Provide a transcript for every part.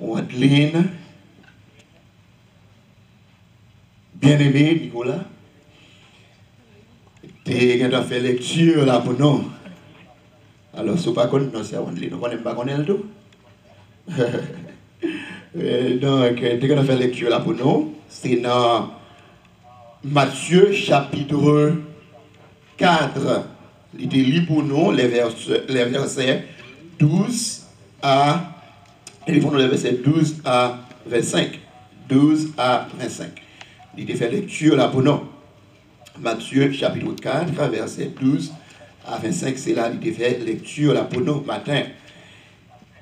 Wadeline, bien-aimé Nicolas, tu as fait lecture là pour nous. Alors, si vous ne connaissez pas, c'est Wadeline, vous ne connaissez pas connaître tout. Donc, tu as fait lecture là pour nous. C'est dans Matthieu chapitre 4. Il était lu pour nous les versets 12 à. Il faut nous les versets 12 à 25. 12 à 25. Il était fait lecture là pour nous. Matthieu chapitre 4, verset 12 à 25. C'est là qu'il était fait lecture là pour nous matin.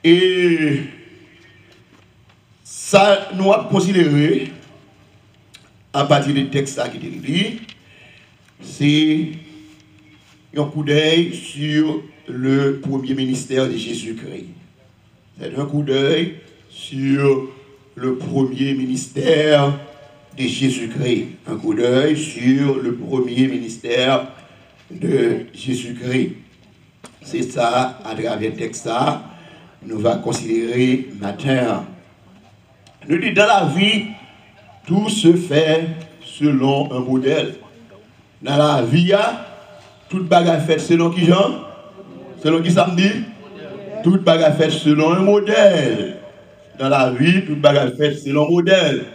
Et ça, nous avons considéré, à partir du texte qui est écrit, c'est un coup d'œil sur le premier ministère de Jésus-Christ. C'est un coup d'œil sur le premier ministère de Jésus-Christ. Un coup d'œil sur le premier ministère de Jésus-Christ. C'est ça, à travers le texte, nous allons considérer matin. Nous dit dans la vie, tout se fait selon un modèle. Dans la vie, toute bagarre faite selon qui Jean? Selon qui ça me dit? Toute bagarre faite selon un modèle. Dans la vie, toute bagarre faite selon un modèle.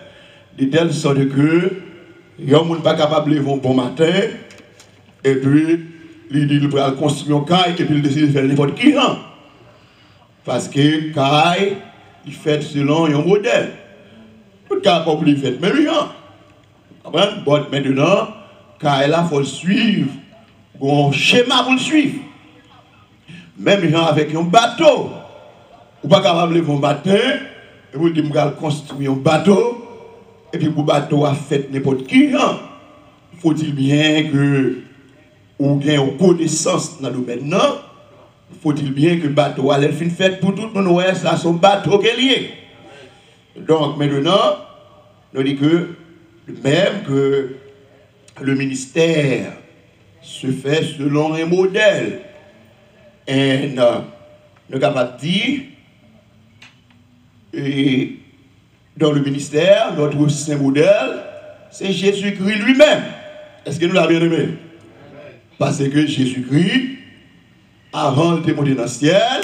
De telle sorte que, il y a un monde pas capable de lever un bon matin, et puis, il va construire un caille, et puis il décide de faire n'importe qui. Parce que caille, il fait selon un modèle. Tout cas, pas plus fait, mais rien. Bon, maintenant, caille là, il faut le suivre. Un schéma pour le suivre. Même gens avec un bateau, ou pas capable de lever un matin, et vous dites, je construire un bateau, et puis pour le bateau a fait n'importe qui. Faut-il bien que vous ayez une connaissance dans le domaine, faut-il bien que le bateau a l'air fait pour tout le monde, ouais, ça son bateau qui est lié. Donc maintenant, nous dit que même que le ministère se fait selon un modèle. Et nous sommes capables de dire, et dans le ministère, notre saint modèle, c'est Jésus-Christ lui-même. Est-ce que nous l'avons bien aimé? Parce que Jésus-Christ, avant de monter dans le ciel,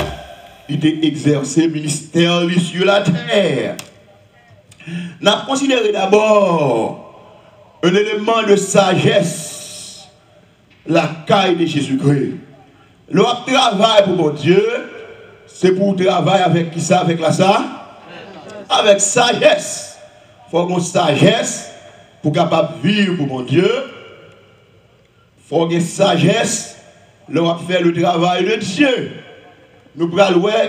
il a exercé le ministère sur la terre. Nous avons considéré d'abord un élément de sagesse, la caille de Jésus-Christ. Le travail pour mon Dieu, c'est pour travailler avec qui ça, avec la ça? Avec sagesse. Il faut une sagesse pour capable vivre pour mon Dieu. Il faut une sagesse pour faire le travail de Dieu. Nous prenons un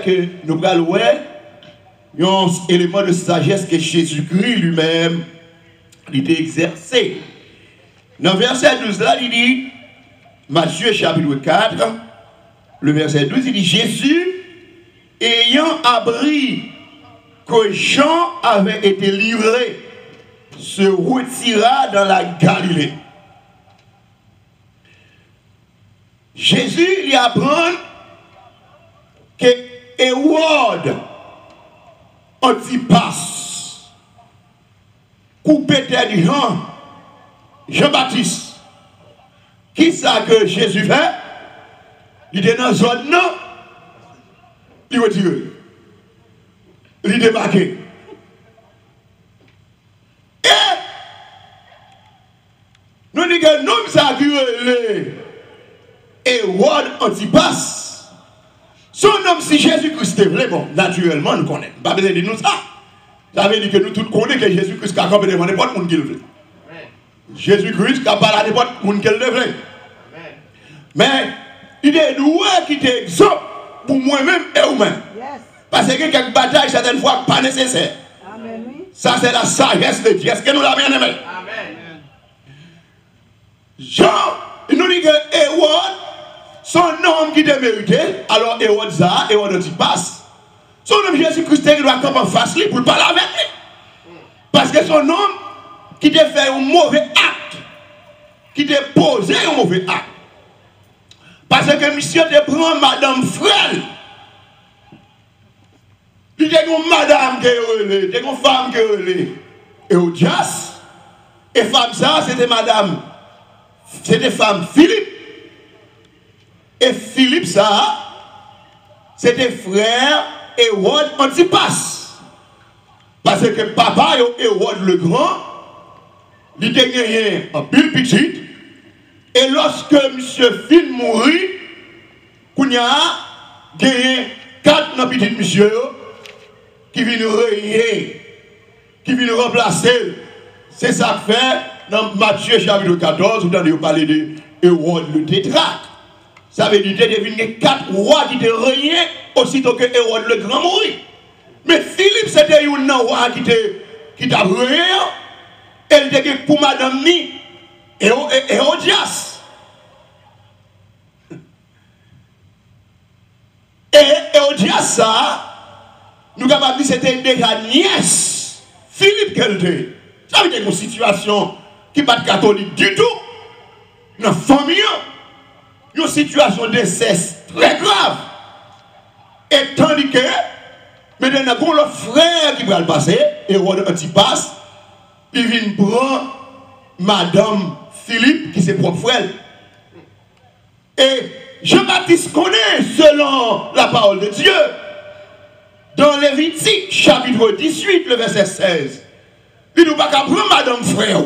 élément de sagesse que Jésus-Christ lui-même il a exercé. Dans le verset 12 là, il dit, Matthieu chapitre 4, le verset 12, il dit, Jésus, ayant appris que Jean avait été livré, se retira dans la Galilée. Jésus lui apprend que Hérode Antipas coupé tête de Jean-Baptiste. Qui ça que Jésus fait? Il était dans la zone, non? Il retire. Il débarque. Et nous disons que nous ça qui est Hérode Antipas. Son nom, si Jésus-Christ est vrai, bon, naturellement, nous connaissons. Pas besoin de nous ça. Ça veut dire que nous tous connaissons que Jésus-Christ a campé devant n'importe qui le veut. Jésus-Christ a parlé à n'importe qui le veut. Mais il est doué qui est exemple pour moi-même et vous-même. Parce que quelques batailles, certaines fois, pas nécessaires. Ça, c'est la sagesse de Dieu. Est-ce que nous l'avons bien aimé? Jean, il nous dit que Hérode, son nom qui est mérité, alors Hérode ça, Hérode Antipas, son nom Jésus-Christ, il doit comme en face lui pour parler avec lui. Parce que son nom qui t'a fait un mauvais acte, qui t'a posé un mauvais acte. Parce que monsieur te prend Madame Frel. Il il y a une madame qui est relée, il y a une femme qui est relée. Et Odias, et femme ça, c'était madame, c'était femme Philippe. Et Philippe ça, c'était frère Hérode Antipas. Parce que papa Hérode le Grand, il était gagné en pile petite. Et lorsque monsieur Phil mourit, il y a gagné 4 petits monsieur qui viennent régner, qui viennent remplacer. C'est ça que fait dans Matthieu chapitre 14, vous entendez parler de Hérode le tétrarque. Ça veut dire qu'il y a 4 rois qui étaient régnés aussitôt que Hérode le Grand mourit. Mais Philippe, c'était un roi qui t'a régné. Elle était pour madame ni Hérodias. Et Hérodias, ça, nous avons dit que c'était déjà nièce. Philippe, qu'elle était. Ça veut dire une situation qui n'est pas catholique du tout. Dans la famille, une situation d'inceste très grave. Et tandis que, maintenant, pour le frère qui va le passer, Hérode Antipas, il vient prendre Madame Philippe, qui est son propre frère. Et Jean-Baptiste connaît, selon la parole de Dieu, dans Lévitique, chapitre 18, le verset 16, il ne peut pas prendre Madame frère,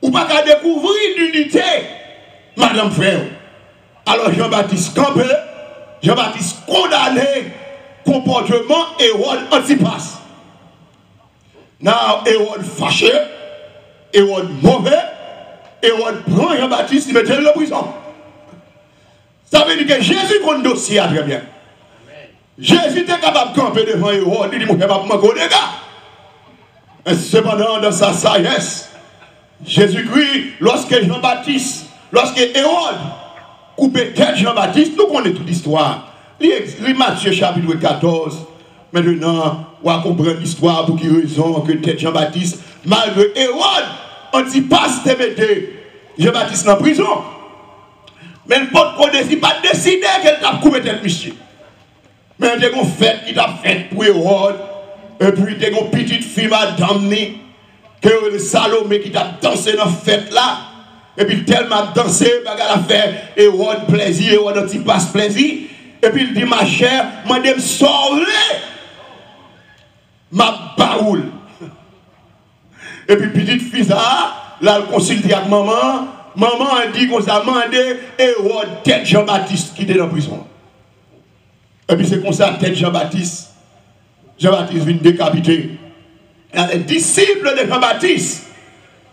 ou pas découvrir l'unité, Madame frère. Alors Jean-Baptiste campé, Jean-Baptiste condamné, comportement Hérode Antipas. Now, Hérode fâché, Hérode mauvais, Hérode prend Jean-Baptiste, il met dans la prison. Ça veut dire que Jésus prend le dossier très bien. Jésus était capable de camper devant Hérode, il dit, moi, je ne vais pas me connaître. Et cependant, dans sa sagesse, Jésus-Christ, lorsque Jean-Baptiste, lorsque Hérode coupait tête Jean-Baptiste, nous connaissons toute l'histoire. Les Matthieu chapitre 14, maintenant, on va comprendre l'histoire pour qui raison que tête Jean-Baptiste, malgré Hérode, Antipas te mettait Jean-Baptiste dans la prison. Mais le pot n'a pas décidé qu'elle t'a coupé tête monsieur. Mais il y a une fête qui t'a fait pour Hérode. Et puis il y a une petite fille, madame, que le Salomé qui t'a dansé dans la fête là. Et puis tellement dansé, elle a fait Hérode plaisir, Hérode Antipas plaisir. Et puis il dit, ma chère, madame, sauver ma baoule. Et puis petite fille ça, là, elle consulte avec maman. Maman a dit qu'on s'est demandé Hérode, tête Jean-Baptiste qui était dans la prison. Et puis c'est comme ça, tête Jean-Baptiste. Jean-Baptiste vient décapiter. Les disciples de Jean-Baptiste,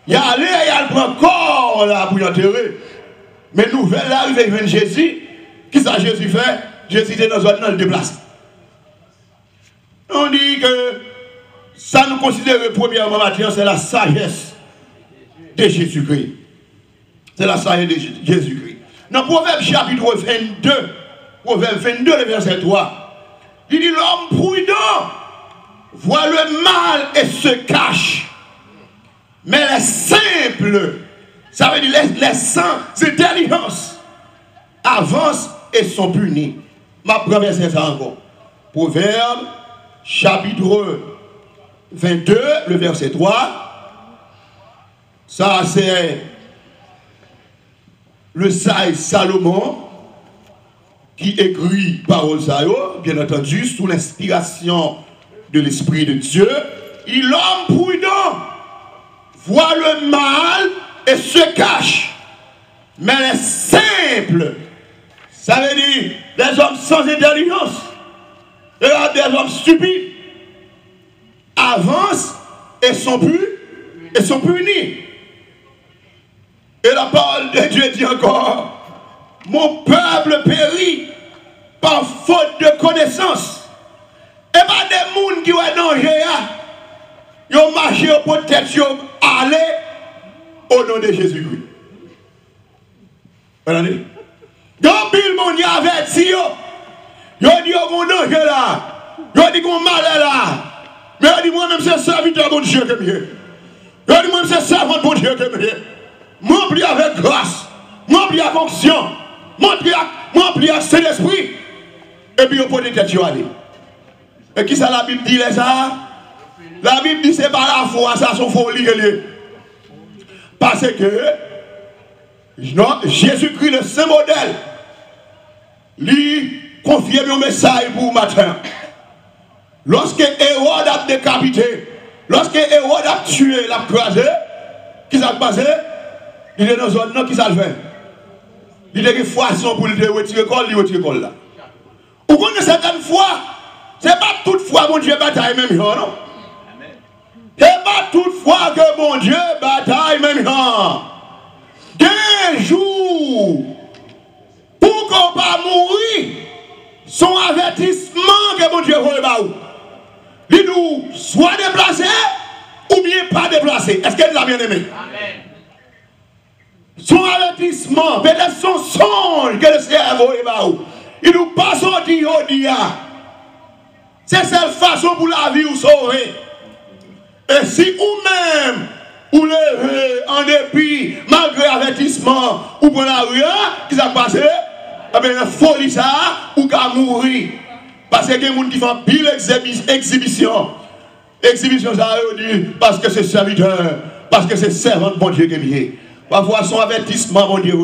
il y a allé, il prend corps là pour l'enterrer. Mais nouvelle arrivée de Jésus, qui ça Jésus fait? Jésus était dans un le déplace. On dit que ça nous considère premièrement maintenant, c'est la sagesse de Jésus-Christ. C'est la sagesse de Jésus-Christ. Dans Proverbe chapitre 22, Proverbe 22, le verset 3, il dit l'homme prudent voit le mal et se cache. Mais les simples, ça veut dire les sans intelligence, avancent et sont punis. Ma première verset ça encore. Proverbe chapitre 22, le verset 3. Ça c'est le sage Salomon qui écrit parole ça, bien entendu, sous l'inspiration de l'Esprit de Dieu. L'homme prudent voit le mal et se cache. Mais les simples, ça veut dire des hommes sans intelligence, des hommes stupides, avancent et sont punis. Et la parole de Dieu dit encore, mon peuple périt par faute de connaissance. Et pas des gens qui ont danger, ils ont marché pour tête, ils ont allé au nom de Jésus-Christ. Vous entendez? Donc, le monde y a averti, ils ont dit qu'ils ont danger là, ils ont dit qu'ils ont mal là. Mais ils ont dit moi-même c'est serviteur de Dieu que mieux. Ils ont dit moi-même c'est servant de Dieu que mieux. M'emplis avec grâce, m'emplis avec onction, m'emplis avec Saint-Esprit, et puis on peut tête aller. Et qui ça la Bible dit ça? La Bible dit c'est pas la foi, ça son folie. Parce que non, Jésus-Christ, le saint modèle, lui confirme un message pour matin. Lorsque Hérode a décapité, lorsque Hérode a tué, l'a croisé, qui s'est passé? Il est dans une zone qui s'est fait. Il est une façon pour le retirer le col là. Vous connaissez certaines fois, ce n'est pas toute fois mon Dieu bataille même non? Ce n'est pas toute fois que mon Dieu bataille même non. Des jours pour qu'on ne pas mourir, son avertissement que mon Dieu veut pas. Il nous soit déplacé ou bien pas déplacé. Est-ce qu'elle l'a bien aimé? Amen. Son avertissement, peut-être son songe que le cerveau est là. Il nous passe au dia. C'est cette façon pour la vie ou sauver. Et si ou-même, ou lever en dépit, malgré l'avertissement, ou pour la rue, qui s'est passé, eh bien, la folie ça, ou qu'à mourir. Parce qu'il y a des gens qui font pile exhibition. Exhibition, ça veut dire parce que c'est serviteur, parce que c'est servant de bon Dieu qui est bien. Parfois, son avertissement, mon Dieu,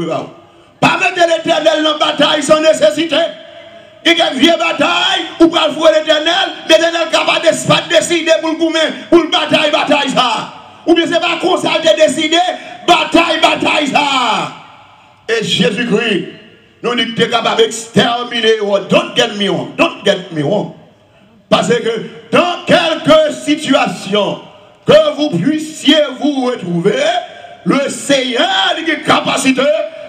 pas mettre l'éternel dans la bataille sans nécessité. Il y a une vieille bataille, ou pas le fouet l'éternel est capable de décider pour le bataille ça. Ou bien c'est pas comme ça de décider, bataille ça. Et Jésus-Christ, nous dit que tu es capable d'exterminer, don't get me wrong. Parce que dans quelques situations que vous puissiez vous retrouver, le Seigneur a une capacité,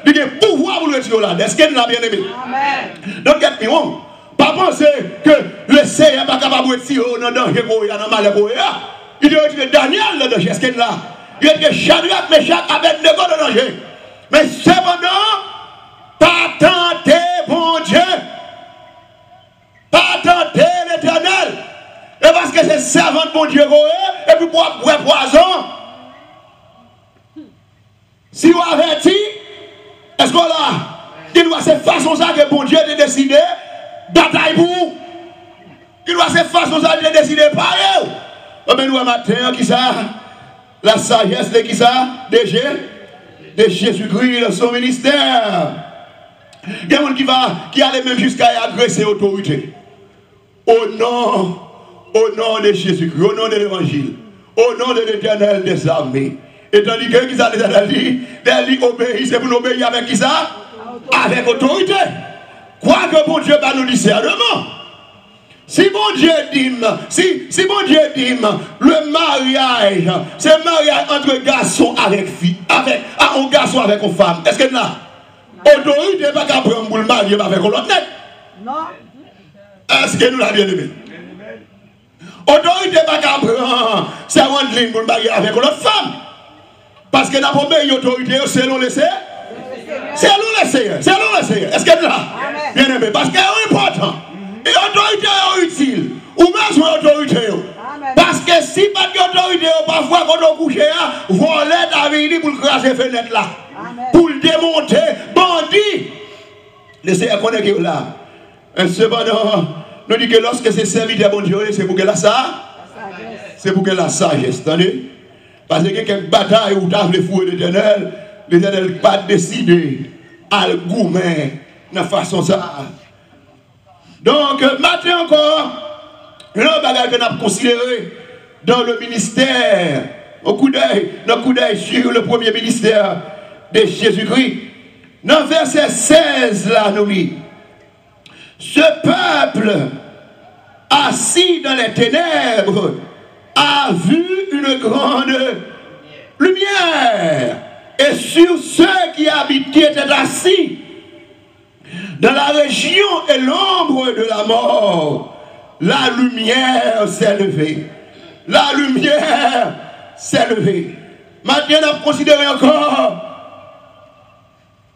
il a un pouvoir pour le retirer là. Est-ce qu'il l'a bien aimé? Amen. Don't get me wrong. Pas penser que le Seigneur n'est pas capable de retirer dans le danger, dans le mal. Il a retiré Daniel dans le danger. Est-ce qu'il l'a? Il a retiré Shadrach, Meshach, Abednego dans le danger. Mais cependant, pas tenter bon Dieu. Pas tenter l'éternel. Et parce que c'est servant de bon Dieu, et puis boire poison. Si vous avertit, est-ce qu'on a? Il doit se façon ça que bon Dieu a décidé, bataille pour. Il doit se façon ça de décider par eux. Mais nous, matin, qui ça? La sagesse de qui ça? De Jésus-Christ, de son ministère. Il y a des gens qui allait même jusqu'à agresser l'autorité. Au nom de Jésus-Christ, au nom de l'Évangile, au nom de l'Éternel des armées. Et tandis que qui ça les obéir, c'est pour nous obéir avec qui ça? Avec autorité. Quoi que bon Dieu va nous discernement. Si bon Dieu dit, le mariage, c'est le mariage entre garçon avec fille, un garçon avec une femme. Est-ce que là, autorité n'est pas qu'à prendre pour le marier avec l'autre net? Non. Est-ce que nous l'avons bien aimé? Autorité n'est pas qu'à prendre, c'est un ligne pour le marier avec l'autre femme. Parce que n'a pas obéi autorité selon le Seigneur. Selon le Seigneur. Est-ce que là? Bien aimé. Parce que c'est important. Et l'autorité est utile. Ou même son autorité. Parce que si pas d'autorité, parfois quand on couche, voler David pour cracher les fenêtres là. Pour le démonter, bandit. Le Seigneur connaît que là. Et cependant, nous dit que lorsque c'est serviteur bon Dieu, c'est pour que la sagesse. C'est pour que la sagesse. Attendez? Parce que quelques batailles où tu as le fou de l'Éternel n'a pas décidé à le goumer de façon ça. Donc, maintenant encore, une autre bagage que nous avons considéré dans le ministère, un coup d'œil sur le premier ministère de Jésus-Christ. Dans verset 16, là, nous dit, ce peuple assis dans les ténèbres a vu une grande lumière. Et sur ceux qui habitent, qui étaient assis dans la région et l'ombre de la mort, la lumière s'est levée. La lumière s'est levée. Maintenant, on a considéré encore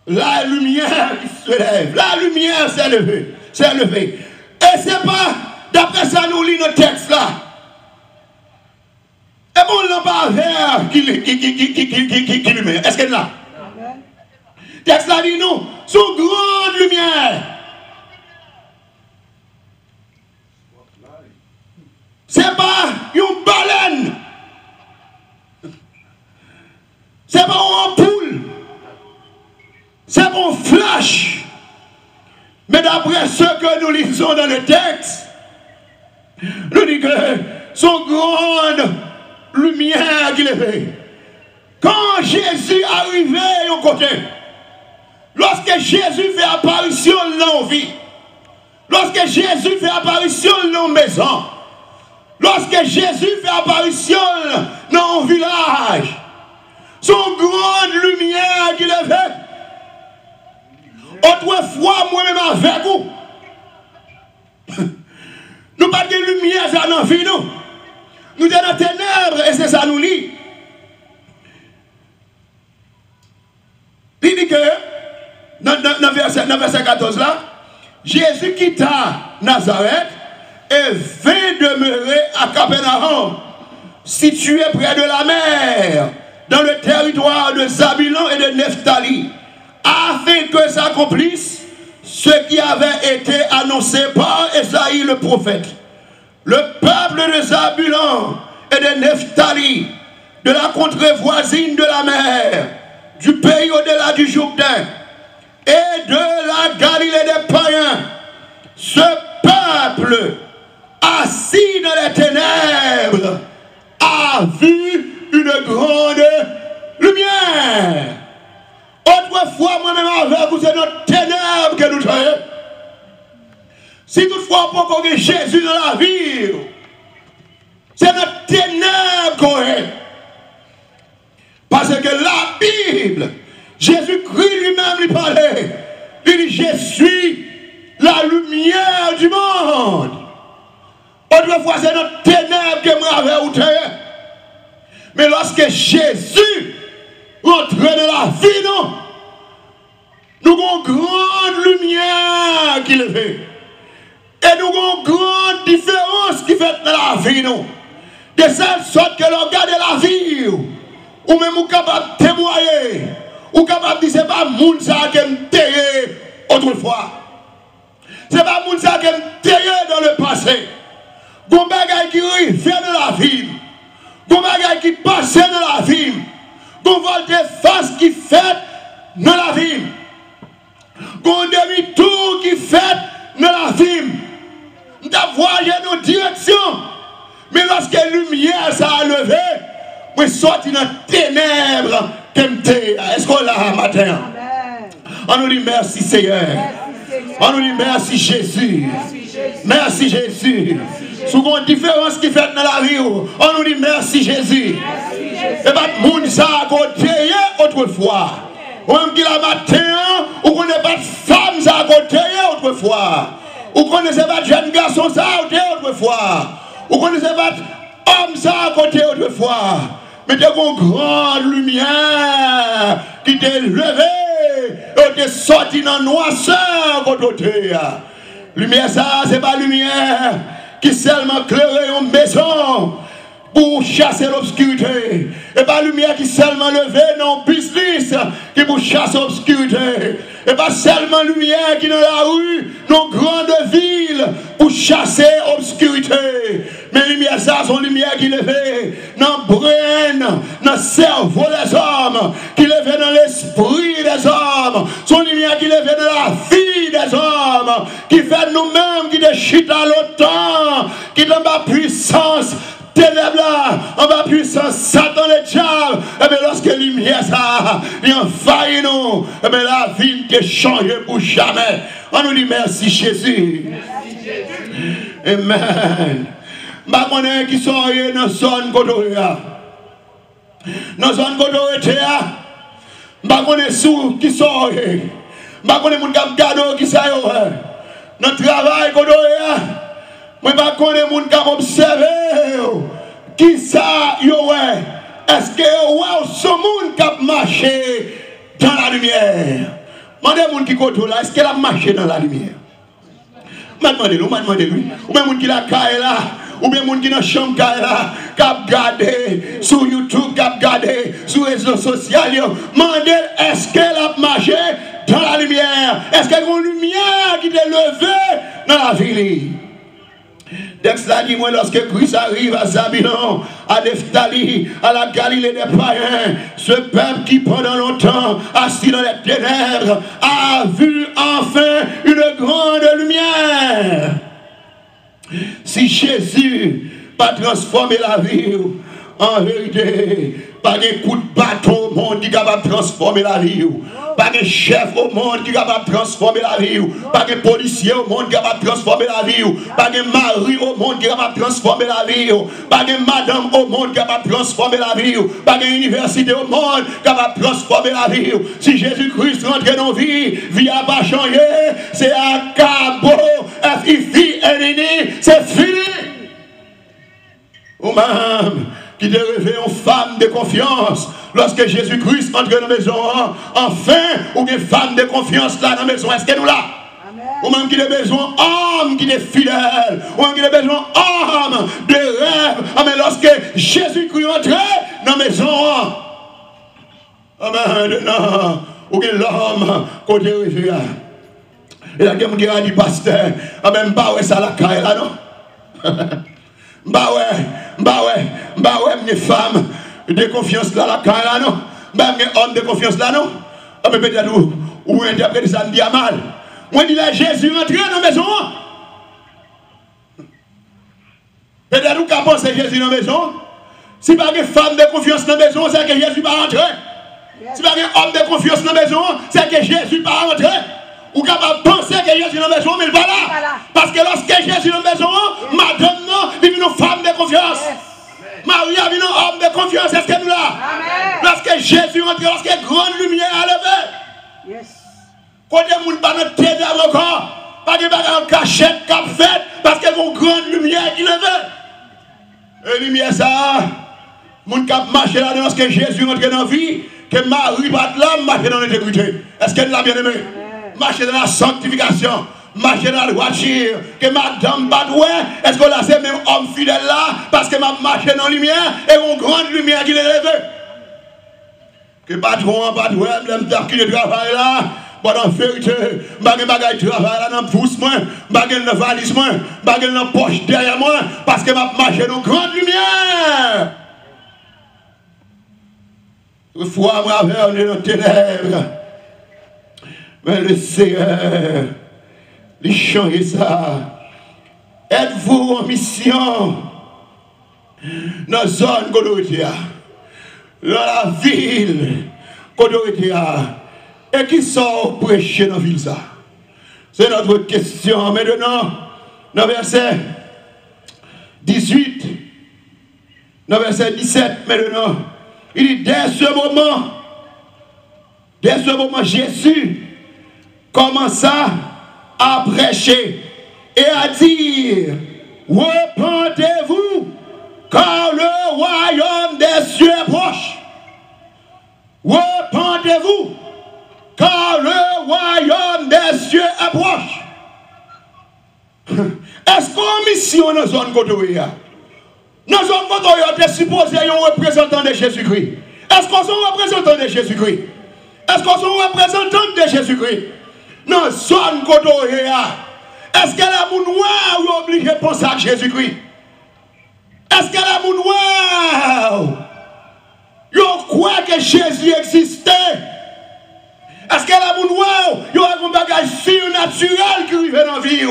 la lumière qui se lève. La lumière s'est levée. S'est levée. Et c'est pas, d'après ça, nous lisons notre texte là. Et bon, on n'a pas vert qui lumière. Est-ce qu'elle est là? Texte là dit nous, sous grande lumière. C'est pas une baleine. C'est pas une ampoule. C'est pas un flash. Mais d'après ce que nous lisons dans le texte, nous disons que son grande lumière qu'il avait. Quand Jésus arrivait au côté, lorsque Jésus fait apparition dans la vie, lorsque Jésus fait apparition dans la maison, lorsque Jésus fait apparition dans le village, son grande lumière qu'il avait, autrefois moi-même avec vous, nous pas de lumière ça dans la vie, nous. Nous sommes dans les ténèbres et c'est ça nous lit. Il dit que, dans verset 14 là, Jésus quitta Nazareth et vint demeurer à Capernaum, situé près de la mer, dans le territoire de Zabulon et de Nephtali, afin que s'accomplisse ce qui avait été annoncé par Esaïe le prophète. Le peuple de Zabulon et de Nephtali, de la contrée voisine de la mer, du pays au-delà du Jourdain, et de la Galilée des païens, ce peuple assis dans les ténèbres a vu une grande lumière. Autrefois, moi-même avec vous, c'est notre ténèbre que nous travaillons. Si toutefois on peut connaître Jésus dans la vie, c'est notre ténèbre qu'on est. Parce que la Bible, Jésus-Christ lui-même lui parlait. Il dit, je suis la lumière du monde. Autrefois, c'est notre ténèbre que moi avec vous. Mais lorsque Jésus rentre dans la vie, nous avons une grande lumière qui le fait. Et nous avons une grande différence qui fait dans la vie. De telle sorte que l'on regarde la vie, ou même nous capable de témoigner, ou capable de dire, c'est pas moun ça qui me taillé autrefois. C'est pas moun ça qui me taillé dans le passé. Gon bagay qui arrive dans la vie. Gon bagay qui passe dans la vie. Gon volte-face qui fait dans la vie. Gon demi-tour qui fait dans la vie. Nous voyons nos directions. Mais lorsque la lumière s'est levée, nous sortis dans les ténèbres. Est-ce qu'on l'a matin? On nous dit merci Seigneur. On nous dit merci Jésus. Merci Jésus. Sous une différence qui fait dans la vie, on nous dit merci Jésus. Et pas de monde ça à côté autrefois. Ou même qu'il a matin, ou qu'on n'est pas de femme ça à côté autrefois. Ou qu'on ne sait pas de jeune garçon ça à côté autrefois. Ou qu'on ne sait pas d'homme ça à côté autrefois. Mais tu as une grande lumière qui t'est levée et t'est sortie dans la noirceur côté. Lumière ça, c'est pas lumière qui seulement éclairait une maison pour chasser l'obscurité. Et pas lumière qui seulement levée dans le business qui pour chasser l'obscurité. Et pas seulement lumière qui dans la rue, dans une grande ville pour chasser l'obscurité. Mais lumière ça, c'est une lumière qui levée dans le brain, dans le cerveau des hommes, qui levée dans l'esprit des hommes. C'est une lumière qui levée dans la vie des hommes, qui fait nous-mêmes, qui déchite à l'automne, qui donne ma puissance. Ténèbres là, en bas puissance, Satan le diable, et bien lorsque la lumière ça, il envahit nous, et bien la vie qui est changée pour jamais. On nous dit merci Jésus. Merci Jésus. Amen. Je connais qui sont dans la zone Godoria. Dans la zone Godoria, je connais ceux qui sont. Je connais les gens qui regardent qui sont. Dans le travail Godoria. Je ne connais pas les gens qui observent qui ça est-ce que ce monde qui a marché dans la lumière? Demandez les gens qui sont là, est-ce qu'elle a marché dans la lumière? Demandez-lui, ou bien les gens qui la caille là, ou bien les gens qui dans la chambre là, qui a regardé sur YouTube, qui a regardé sur les réseaux sociaux, demandez est-ce qu'elle a marché dans la lumière? Est-ce qu'il y a une lumière qui est levée dans la ville? Texte là dit moi lorsque Christ arrive à Zabulon, à Nephtali, à la Galilée des païens, ce peuple qui pendant longtemps assis dans les ténèbres a vu enfin une grande lumière. Si Jésus pas transformé la vie, en vérité, pas un coup de bâton au monde qui est capable de transformer la vie. Pas un chef au monde qui est capable de transformer la vie. Pas un policier au monde qui est capable de transformer la vie. Pas un mari au monde qui est capable de transformer la vie. Pas un madame au monde qui est capable de transformer la vie. Pas une université au monde qui est capable de transformer la vie. Si Jésus-Christ rentre dans nos vies, vie n'a pas changé. C'est un cabot, F-I-F-I-N-I, c'est fini. Ou même qui te réveille une femme de confiance lorsque Jésus-Christ entre dans la maison. Enfin, ou une femme de confiance là dans la maison. Est-ce que nous là? Ou même qui a besoin d'homme qui est fidèle. Ou même qui a besoin d'homme de rêve. Mais lorsque Jésus-Christ entre dans la maison. Amen. Ou que l'homme côté réveillé. Et là, quelqu'un qui a dit pasteur. Amen. Bah ouais, ça la caille là non? Bah ouais, mes femmes de confiance là, la caille là, non? Bah, mes hommes de confiance là, non? Ah, mais peut-être ou interpréter ça me dit à mal. Moi, je dis là, Jésus rentre dans la maison. Peut-être ou qu'à penser Jésus dans la maison. Si pas une femme de confiance dans la maison, c'est que Jésus va rentrer. Si pas un homme de confiance dans la maison, c'est que Jésus va rentrer. Ou capable de penser que Jésus est dans la maison, mais il va là. Parce que lorsque Jésus est dans la maison, madame, non, il vient une femme de confiance. Maria vient un homme de confiance. Est-ce que nous là? Lorsque Jésus rentre, lorsque grande lumière a levé. Quand les gens ne pas notre tête encore, pas de bagarre en cachette, cap fait, parce qu'il y a une grande lumière qui levée. Et lumière ça, les gens qui marchent là lorsque Jésus rentre dans la vie, que Marie bat là, marche dans l'intégrité. Est-ce qu'elle l'a bien aimé? Marcher dans la sanctification, marcher dans la voiture, que madame Badoué, est-ce qu'on a ces mêmes hommes fidèles là, parce que m'a marché dans la lumière, et une grande lumière qui les lève. Que patron, Badoué, l'aime qui le travail là, bon en vérité, bagay travail là dans le pouce moi, bagay dans la valise moi, bagay dans la poche derrière moi, parce que m'a marché dans une grande lumière. Une fois, moi, on est dans les ténèbres. Mais le Seigneur, il change ça. Êtes-vous en mission dans la zone Kodoritia, dans la ville Kodoritia, et qui sont prêchés dans la ville ça? C'est notre question. Maintenant, dans le verset 18, dans le verset 17, maintenant, il dit, dès ce moment, Jésus commença à prêcher et à dire, repentez-vous, car le royaume des cieux est proche. Repentez-vous, car le royaume des cieux est proche. Est-ce qu'on mission dans la zone Kotoria? Dans la zone Kotoria, tu es supposé être un représentant de Jésus-Christ. Est-ce qu'on est un représentant de Jésus-Christ? Est-ce qu'on est un représentant de Jésus-Christ? Non, zone Kotoria. Est-ce que la moun noir est obligé de penser à Jésus-Christ? Est-ce que la moun noir croit que Jésus existait? Est-ce que la moun noir y a un bagage surnaturel qui arrive dans la vie?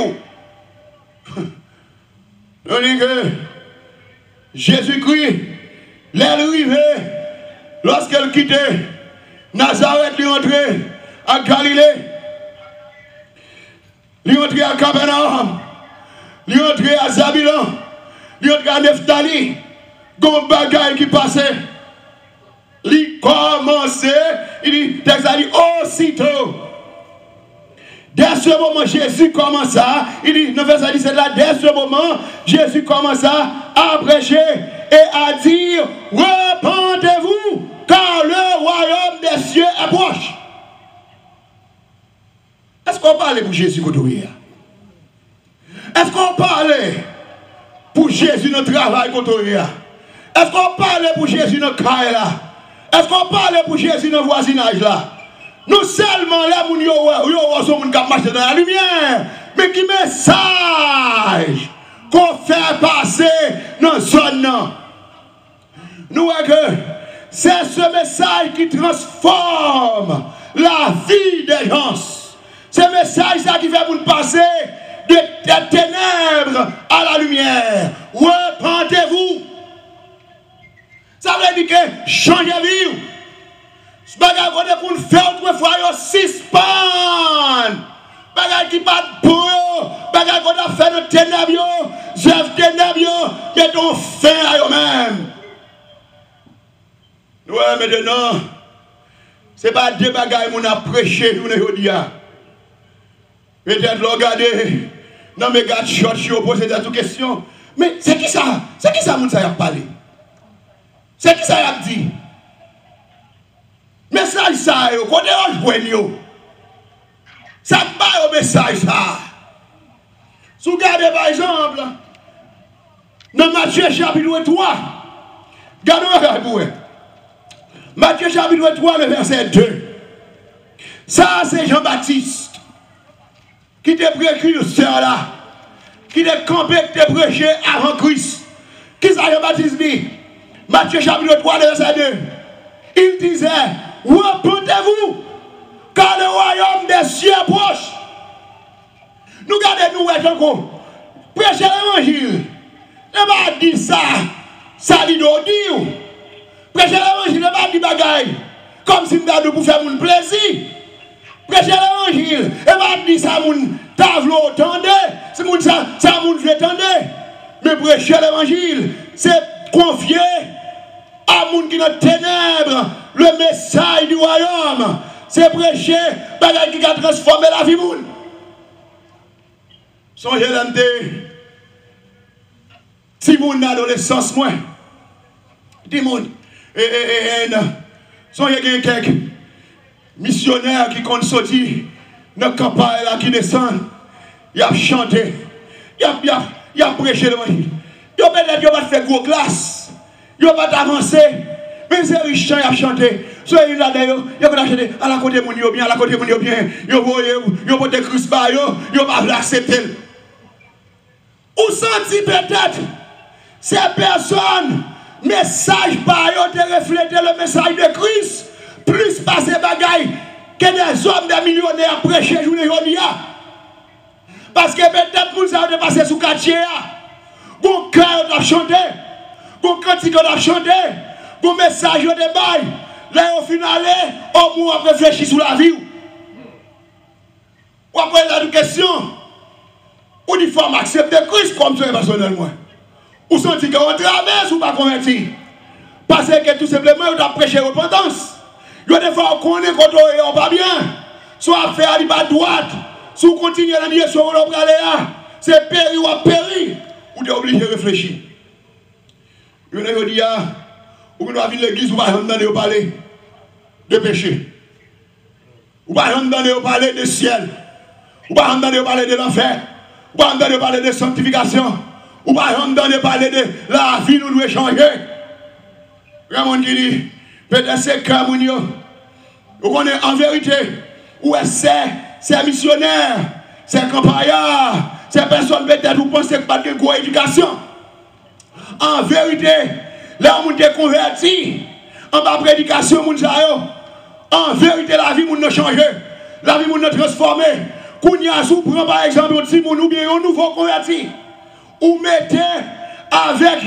On dit que Jésus-Christ, l'arrivée, lorsqu'elle quittait Nazareth, il rentrait à Galilée. Il est entré à Capernaum, il est entré à Zabulon, il est entré à Nephtali, gon bagaille qui passait. Il commençait, il dit, texte a dit, aussitôt. Dès ce moment, Jésus commença, il dit, dans verset 17 là, dès ce moment, Jésus commença à prêcher et à dire, repentez-vous, car le royaume des cieux est proche. Est-ce qu'on parle pour Jésus Kotoria? Est-ce qu'on parle pour Jésus notre travail Kotoria? Est-ce qu'on parle pour Jésus notre caille là? Est-ce qu'on parle pour Jésus notre voisinage là? Nous seulement là, nous sommes qui marchent dans la lumière. Mais qui message qu'on fait passer dans la zone. Nous voyons que c'est ce message qui transforme la vie des gens. Ce message qui fait vous passer des ténèbres à la lumière. Repentez-vous. Ça veut dire que changez vie. Ce bagage qu'on a fait autrefois, suspend. Bagage qui pas bon, bagage qu'on a fait dans ténèbres, j'œuvre ténèbres, mettons fin à eux-mêmes. Nous, maintenant, ce n'est pas des bagages qu'on a prêché, nous, nous disons. Peut-être regarder dans mes gars de short, je poser des questions. Mais c'est qui ça? C'est qui ça, ça a parlé? C'est qui ça a dit? Message ça, quand on a joué, ça va au message ça. Si vous regardez par exemple, dans Matthieu chapitre 3, regardez Matthieu chapitre 3, le verset 2. Ça, c'est Jean-Baptiste qui te précurseur là, qui te campé, qui te prêché avant Christ. Qui ça Jean-Baptiste dit? Matthieu chapitre 3, le verset 2. Il disait, repentez-vous, car le royaume des cieux approche. Nous gardons-nous encore. Prêchez l'évangile. Ne pas dire ça, ça dit d'audio. Prêchez l'évangile, ne pas dire bagaille. Comme si nous avons pour faire mon plaisir. Prêchez l'évangile, et pas dire ça, mon tavlo tendez. C'est mon ça, mon vieux tendez. Mais prêcher l'évangile, c'est confier à moun qui dans ténèbres le message du royaume. C'est prêcher bagaille qui a transformé la vie moun. Songez l'année. Si moun d'adolescence moins. Dis moun. Songez quelques missionnaires qui comptent sortir dans le campagne là qui descendent. Ils ont chanté. Ils ont prêché l'évangile. Ils ont peut-être fait gros classe. Ils n'ont pas avancé. Mais c'est riche, ils ont chanté. Soit ils ont chanté à la côté de mon bien, à la côté de mon bien. Ils ont porté Christ par eux. Ils n'ont pas accepté. Ou senti peut-être ces personnes, message par eux, de refléter le message de Christ, plus par ces bagailles que des hommes, des millionnaires prêchés journée aujourd'hui. Parce que peut-être nous avons passé sous quartier. Bon cœur a chanté, bon cantique a chanté, bon message de bail. Là au final, au moins on réfléchit sur la vie. Ou après la question. Ou il faut accepter Christ comme ça personnellement. Ou senti qu'on traverse ou pas converti. Parce que tout simplement, on a prêché repentance. Il y a des fois qu'on connaît quand on n'est pas bien. Soit faire à la droite, soit continuer dans la direction où on va aller. C'est péri ou à péri. Ou tu es obligé de réfléchir. Il y a des gens qui doivent venir à l'église ou pas entendre parler de péché. Ou pas entendre parler de ciel. Ou pas entendre parler de l'enfer. Ou pas entendre parler de sanctification. Ou pas entendre parler de la vie nous doit changer. Ramon qui dit, peut-être c'est comme nous. Ou on est en vérité, ou c'est missionnaire, c'est campagnard, c'est personne peut-être vous pensez que pas de grosse éducation. En vérité, là où on est converti, en bas prédication, en vérité la vie nous a changé, la vie nous a transformé. Kounia sou prend par exemple un petit moun ou bien un nouveau converti. Ou mettez avec